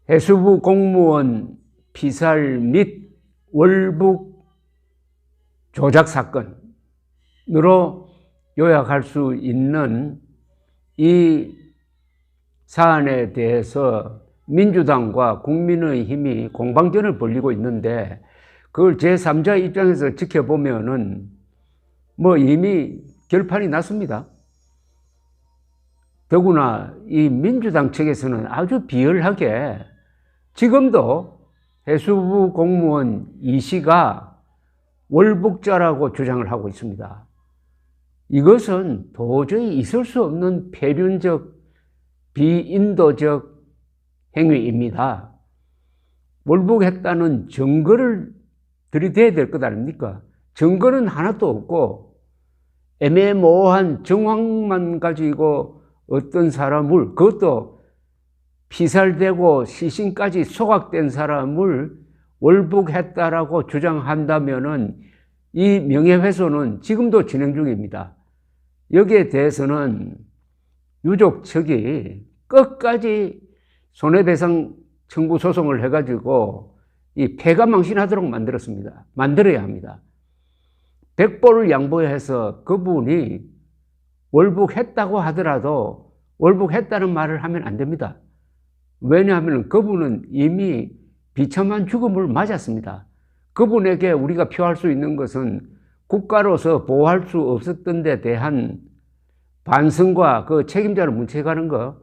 해수부 공무원 피살 및 월북 조작 사건으로 요약할 수 있는 이 사안에 대해서 민주당과 국민의힘이 공방전을 벌이고 있는데, 그걸 제3자 입장에서 지켜보면은 이미 결판이 났습니다. 더구나 이 민주당 측에서는 아주 비열하게 지금도 해수부 공무원 이 씨가 월북자라고 주장을 하고 있습니다. 이것은 도저히 있을 수 없는 폐륜적, 비인도적 행위입니다. 월북했다는 증거를 들이대야 될 것 아닙니까? 증거는 하나도 없고 애매모호한 정황만 가지고 어떤 사람을, 그것도 피살되고 시신까지 소각된 사람을 월북했다라고 주장한다면은 이 명예훼손은 지금도 진행 중입니다. 여기에 대해서는 유족 측이 끝까지 손해배상 청구 소송을 해가지고 이 패가망신하도록 만들어야 합니다. 백보를 양보해서 그분이 월북했다고 하더라도 월북했다는 말을 하면 안 됩니다. 왜냐하면 그분은 이미 비참한 죽음을 맞았습니다. 그분에게 우리가 표할 수 있는 것은 국가로서 보호할 수 없었던 데 대한 반성과 그 책임자를 문책하는 것,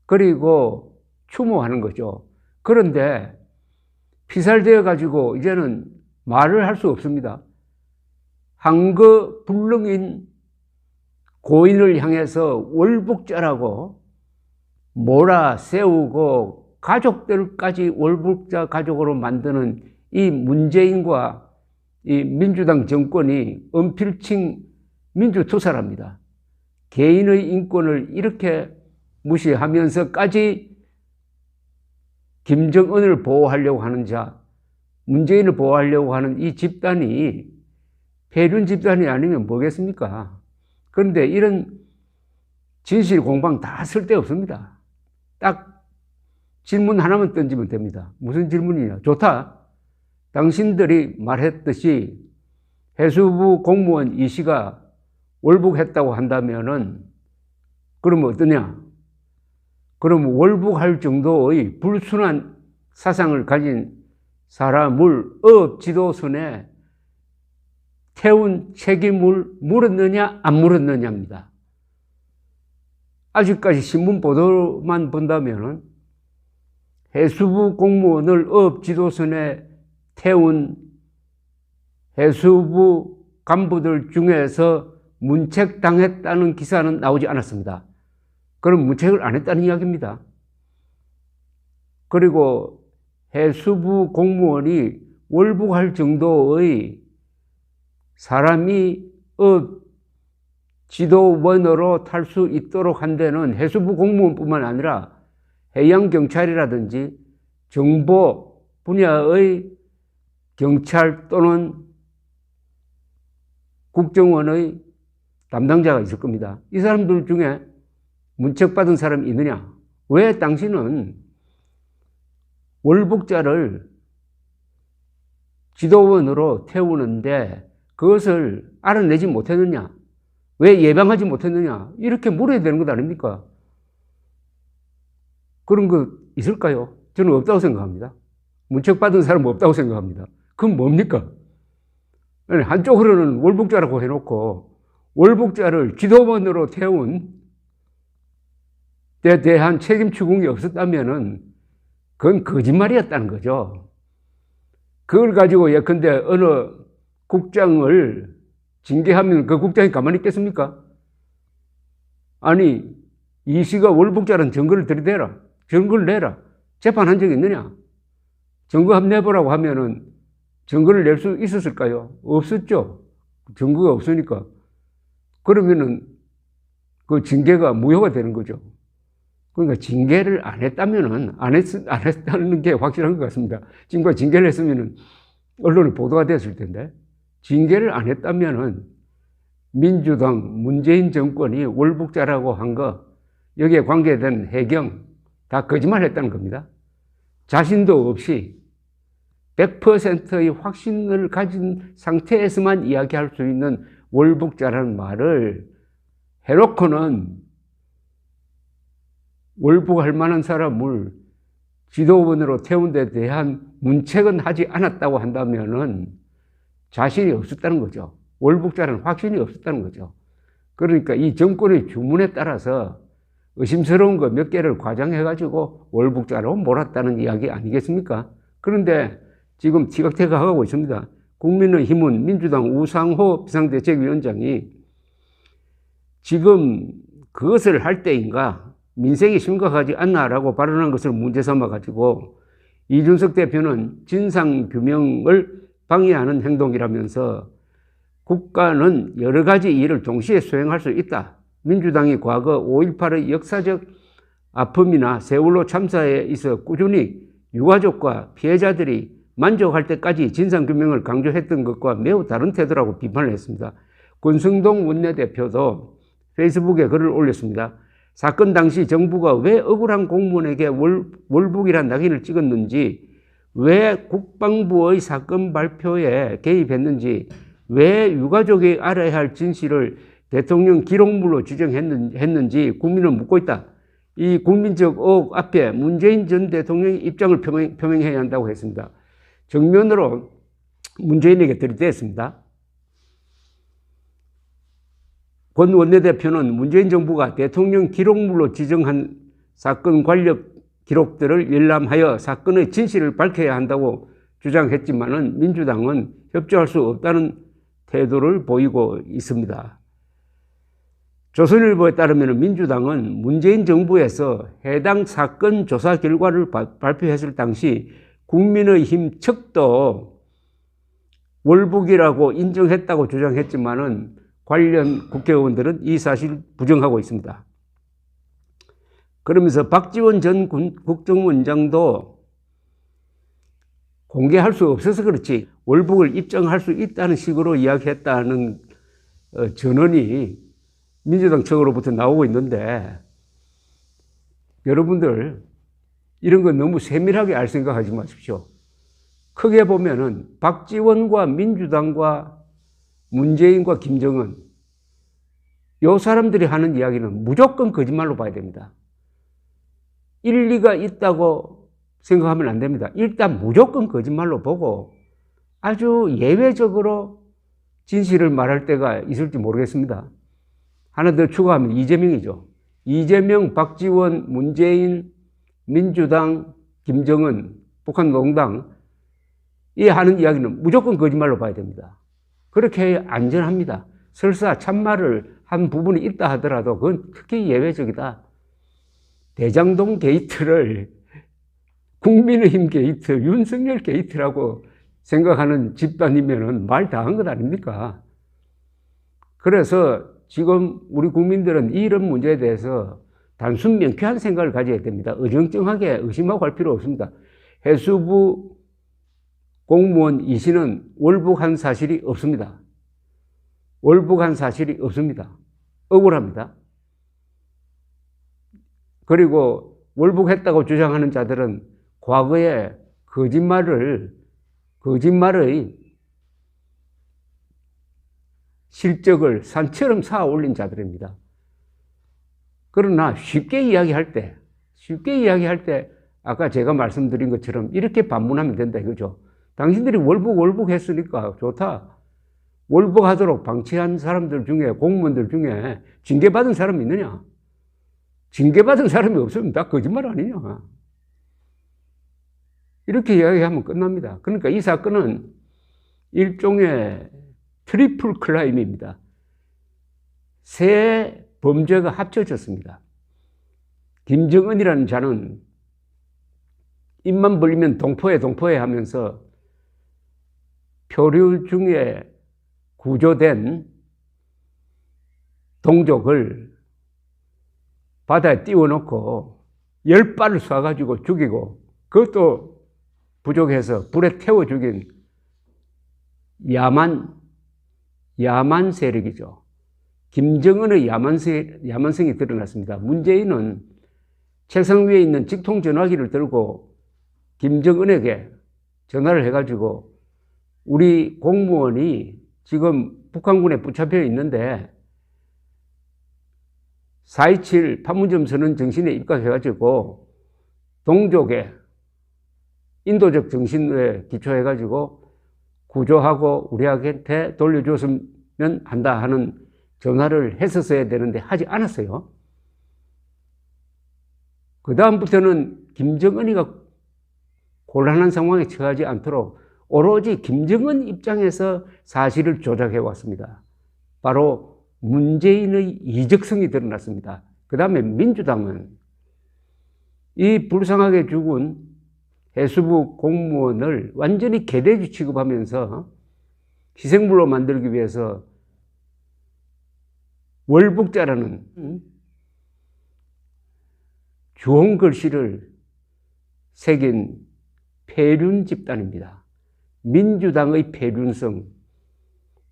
그리고 추모하는 거죠. 그런데 피살되어 가지고 이제는 말을 할 수 없습니다. 한거불능인 고인을 향해서 월북자라고 몰아세우고 가족들까지 월북자 가족으로 만드는 이 문재인과 이 민주당 정권이 은필칭 민주투사랍니다. 개인의 인권을 이렇게 무시하면서까지 김정은을 보호하려고 하는 자, 문재인을 보호하려고 하는 이 집단이 폐륜 집단이 아니면 뭐겠습니까? 그런데 이런 진실 공방 다 쓸데없습니다. 딱 질문 하나만 던지면 됩니다. 무슨 질문이냐? 좋다. 당신들이 말했듯이 해수부 공무원 이 씨가 월북했다고 한다면은 그러면 어떠냐? 그럼 월북할 정도의 불순한 사상을 가진 사람을 지도선에 태운 책임을 물었느냐 안 물었느냐입니다. 아직까지 신문 보도만 본다면 해수부 공무원을 지도선에 태운 해수부 간부들 중에서 문책당했다는 기사는 나오지 않았습니다. 그럼 문책을 안 했다는 이야기입니다. 그리고 해수부 공무원이 월북할 정도의 사람이 지도원으로 탈 수 있도록 한 데는 해수부 공무원뿐만 아니라 해양경찰이라든지 정보 분야의 경찰 또는 국정원의 담당자가 있을 겁니다. 이 사람들 중에 문책받은 사람이 있느냐? 왜 당신은 월북자를 지도원으로 태우는데 그것을 알아내지 못했느냐? 왜 예방하지 못했느냐? 이렇게 물어야 되는 것 아닙니까? 그런 거 있을까요? 저는 없다고 생각합니다. 문책받은 사람은 없다고 생각합니다. 그건 뭡니까? 한쪽으로는 월북자라고 해놓고 월북자를 지도원으로 태운 데 대한 책임 추궁이 없었다면은 그건 거짓말이었다는 거죠. 그걸 가지고 예컨대 어느 국장을 징계하면 그 국장이 가만히 있겠습니까? 아니, 이 씨가 월북자라는 증거를 들이대라. 증거를 내라. 재판한 적이 있느냐? 증거 한번 내보라고 하면은 증거를 낼 수 있었을까요? 없었죠. 증거가 없으니까. 그러면은 그 징계가 무효가 되는 거죠. 그러니까 징계를 안 했다면은 안 했다는 게 확실한 것 같습니다. 지금까지 징계를 했으면은 언론에 보도가 됐을 텐데, 징계를 안 했다면은 민주당 문재인 정권이 월북자라고 한 거, 여기에 관계된 해경 다 거짓말 했다는 겁니다. 자신도 없이 100%의 확신을 가진 상태에서만 이야기할 수 있는 월북자라는 말을 해놓고는 월북할 만한 사람을 지도원으로 태운 데 대한 문책은 하지 않았다고 한다면은 자신이 없었다는 거죠. 월북자라는 확신이 없었다는 거죠. 그러니까 이 정권의 주문에 따라서 의심스러운 거 몇 개를 과장해가지고 월북자로 몰았다는 이야기 아니겠습니까? 그런데 지금 티격태격하고 있습니다. 국민의힘은 민주당 우상호 비상대책위원장이 지금 그것을 할 때인가 민생이 심각하지 않나라고 발언한 것을 문제 삼아가지고 이준석 대표는 진상규명을 방해하는 행동이라면서 국가는 여러 가지 일을 동시에 수행할 수 있다. 민주당이 과거 5.18의 역사적 아픔이나 세월호 참사에 있어 꾸준히 유가족과 피해자들이 만족할 때까지 진상규명을 강조했던 것과 매우 다른 태도라고 비판을 했습니다. 권성동 원내대표도 페이스북에 글을 올렸습니다. 사건 당시 정부가 왜 억울한 공무원에게 월북이란 낙인을 찍었는지, 왜 국방부의 사건 발표에 개입했는지, 왜 유가족이 알아야 할 진실을 대통령 기록물로 지정했는지 국민은 묻고 있다. 이 국민적 의혹 앞에 문재인 전 대통령의 입장을 표명해야 한다고 했습니다. 정면으로 문재인에게 들이댔습니다. 권 원내대표는 문재인 정부가 대통령 기록물로 지정한 사건 관련 기록들을 열람하여 사건의 진실을 밝혀야 한다고 주장했지만은 민주당은 협조할 수 없다는 태도를 보이고 있습니다. 조선일보에 따르면 민주당은 문재인 정부에서 해당 사건 조사 결과를 발표했을 당시 국민의힘 측도 월북이라고 인정했다고 주장했지만은 관련 국회의원들은 이 사실을 부정하고 있습니다. 그러면서 박지원 전 국정원장도 공개할 수 없어서 그렇지 월북을 입증할 수 있다는 식으로 이야기했다는 전언이 민주당 측으로부터 나오고 있는데, 여러분들 이런 건 너무 세밀하게 알 생각하지 마십시오. 크게 보면은 박지원과 민주당과 문재인과 김정은, 요 사람들이 하는 이야기는 무조건 거짓말로 봐야 됩니다. 일리가 있다고 생각하면 안 됩니다. 일단 무조건 거짓말로 보고 아주 예외적으로 진실을 말할 때가 있을지 모르겠습니다. 하나 더 추가하면 이재명이죠. 이재명, 박지원, 문재인, 민주당, 김정은, 북한노동당, 이 하는 이야기는 무조건 거짓말로 봐야 됩니다. 그렇게 해야 안전합니다. 설사 참말을 한 부분이 있다 하더라도 그건 특히 예외적이다. 대장동 게이트를 국민의힘 게이트, 윤석열 게이트라고 생각하는 집단이면은 말 다 한 것 아닙니까? 그래서 지금 우리 국민들은 이런 문제에 대해서 단순 명쾌한 생각을 가져야 됩니다. 어정쩡하게 의심하고 할 필요 없습니다. 해수부 공무원 이 씨는 월북한 사실이 없습니다. 월북한 사실이 없습니다. 억울합니다. 그리고 월북했다고 주장하는 자들은 과거에 거짓말의 실적을 산처럼 쌓아 올린 자들입니다. 그러나 쉽게 이야기할 때 아까 제가 말씀드린 것처럼 이렇게 반문하면 된다 이거죠. 당신들이 월북했으니까 좋다. 월북하도록 방치한 사람들 중에, 공무원들 중에 징계받은 사람이 있느냐? 징계받은 사람이 없으면 다 거짓말 아니냐? 이렇게 이야기하면 끝납니다. 그러니까 이 사건은 일종의 트리플 클라임입니다. 세 범죄가 합쳐졌습니다. 김정은이라는 자는 입만 벌리면 동포에 하면서 표류 중에 구조된 동족을 바다에 띄워놓고 10발을 쏴가지고 죽이고, 그것도 부족해서 불에 태워 죽인 야만 세력이죠. 김정은의 야만성이 드러났습니다. 문재인은 책상 위에 있는 직통 전화기를 들고 김정은에게 전화를 해가지고 우리 공무원이 지금 북한군에 붙잡혀 있는데 4.27 판문점 선언 정신에 입각해가지고 동족의 인도적 정신에 기초해가지고 구조하고 우리한테 돌려줬으면 한다 하는 전화를 했었어야 되는데 하지 않았어요. 그 다음부터는 김정은이가 곤란한 상황에 처하지 않도록 오로지 김정은 입장에서 사실을 조작해 왔습니다. 바로 문재인의 이적성이 드러났습니다. 그 다음에 민주당은 이 불쌍하게 죽은 해수부 공무원을 완전히 개돼지 취급하면서 희생물로 만들기 위해서 월북자라는 주홍 글씨를 새긴 폐륜 집단입니다. 민주당의 폐륜성,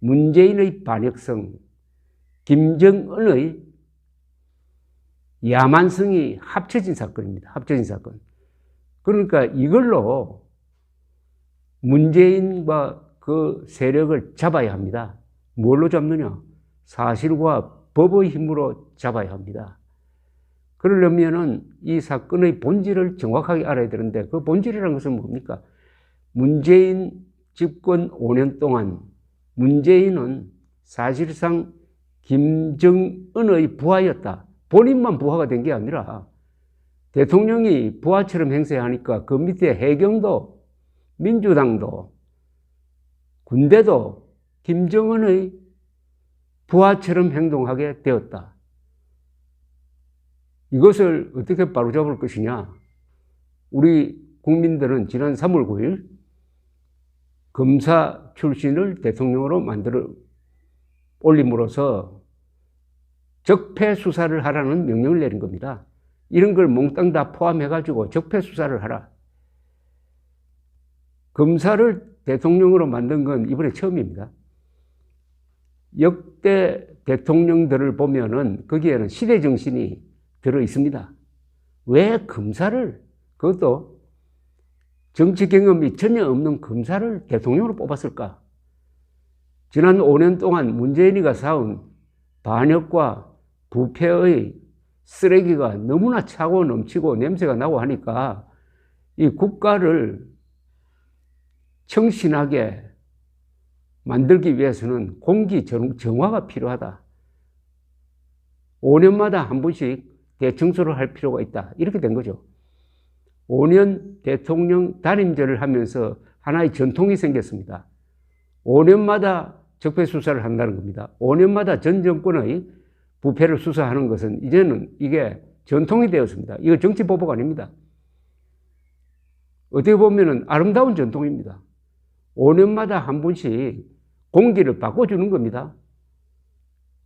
문재인의 반역성, 김정은의 야만성이 합쳐진 사건입니다. 합쳐진 사건. 그러니까 이걸로 문재인과 그 세력을 잡아야 합니다. 뭘로 잡느냐? 사실과 법의 힘으로 잡아야 합니다. 그러려면은 이 사건의 본질을 정확하게 알아야 되는데 그 본질이라는 것은 뭡니까? 문재인 집권 5년 동안 문재인은 사실상 김정은의 부하였다. 본인만 부하가 된 게 아니라 대통령이 부하처럼 행세하니까 그 밑에 해경도, 민주당도, 군대도 김정은의 부하처럼 행동하게 되었다. 이것을 어떻게 바로잡을 것이냐? 우리 국민들은 지난 3월 9일 검사 출신을 대통령으로 만들어 올림으로써 적폐 수사를 하라는 명령을 내린 겁니다. 이런 걸 몽땅 다 포함해가지고 적폐 수사를 하라. 검사를 대통령으로 만든 건 이번에 처음입니다. 역대 대통령들을 보면은 거기에는 시대 정신이 들어 있습니다. 왜 검사를, 그것도 정치 경험이 전혀 없는 검사를 대통령으로 뽑았을까? 지난 5년 동안 문재인이가 쌓은 반역과 부패의 쓰레기가 너무나 차고 넘치고 냄새가 나고 하니까 이 국가를 청신하게 만들기 위해서는 공기 정화가 필요하다. 5년마다 한 번씩 대청소를 할 필요가 있다. 이렇게 된 거죠. 5년 대통령 단임제를 하면서 하나의 전통이 생겼습니다. 5년마다 적폐 수사를 한다는 겁니다. 5년마다 전 정권의 부패를 수사하는 것은 이제는 이게 전통이 되었습니다. 이거 정치 보복 아닙니다. 어떻게 보면은 아름다운 전통입니다. 5년마다 한 번씩 공기를 바꿔주는 겁니다.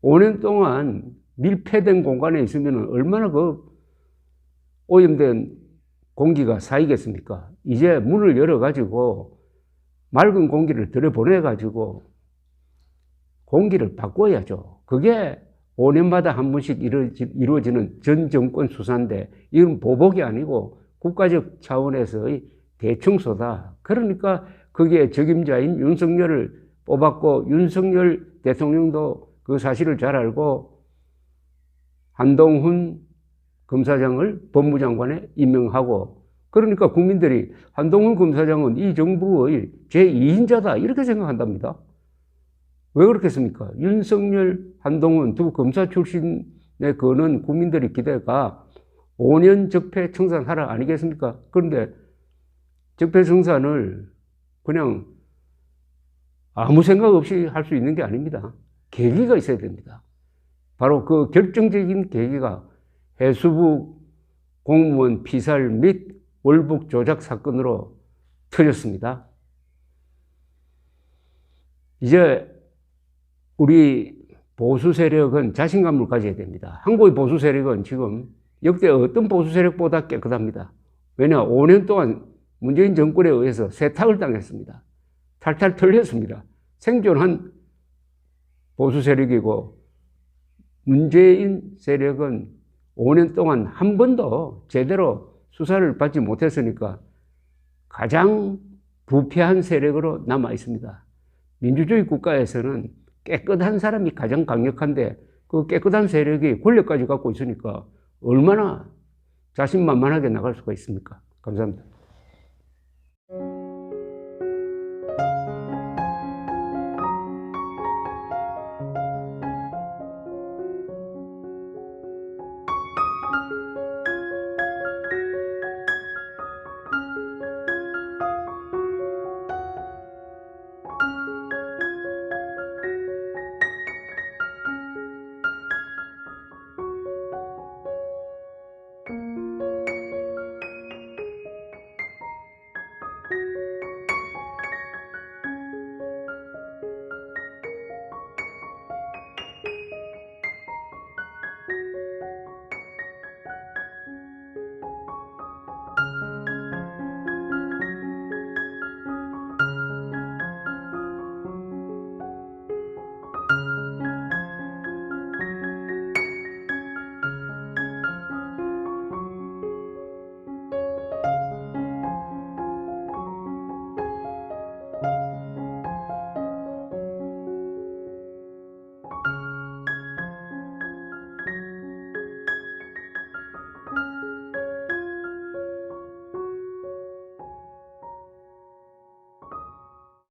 5년 동안 밀폐된 공간에 있으면 얼마나 그 오염된 공기가 쌓이겠습니까? 이제 문을 열어가지고 맑은 공기를 들여보내가지고 공기를 바꿔야죠. 그게 5년마다 한 번씩 이루어지는 전 정권 수사인데 이건 보복이 아니고 국가적 차원에서의 대청소다. 그러니까 거기에 적임자인 윤석열을 뽑았고 윤석열 대통령도 그 사실을 잘 알고 한동훈 검사장을 법무장관에 임명하고 그러니까 국민들이 한동훈 검사장은 이 정부의 제2인자다 이렇게 생각한답니다. 왜 그렇겠습니까? 윤석열, 한동훈 두 검사 출신의 그는 국민들의 기대가 5년 적폐 청산하라 아니겠습니까? 그런데 적폐 청산을 그냥 아무 생각 없이 할 수 있는 게 아닙니다. 계기가 있어야 됩니다. 바로 그 결정적인 계기가 해수부 공무원 피살 및 월북 조작 사건으로 터졌습니다. 이제 우리 보수 세력은 자신감을 가져야 됩니다. 한국의 보수 세력은 지금 역대 어떤 보수 세력보다 깨끗합니다. 왜냐? 5년 동안 문재인 정권에 의해서 세탁을 당했습니다. 탈탈 털렸습니다. 생존한 보수 세력이고 문재인 세력은 5년 동안 한 번도 제대로 수사를 받지 못했으니까 가장 부패한 세력으로 남아 있습니다. 민주주의 국가에서는 깨끗한 사람이 가장 강력한데 그 깨끗한 세력이 권력까지 갖고 있으니까 얼마나 자신만만하게 나갈 수가 있습니까? 감사합니다.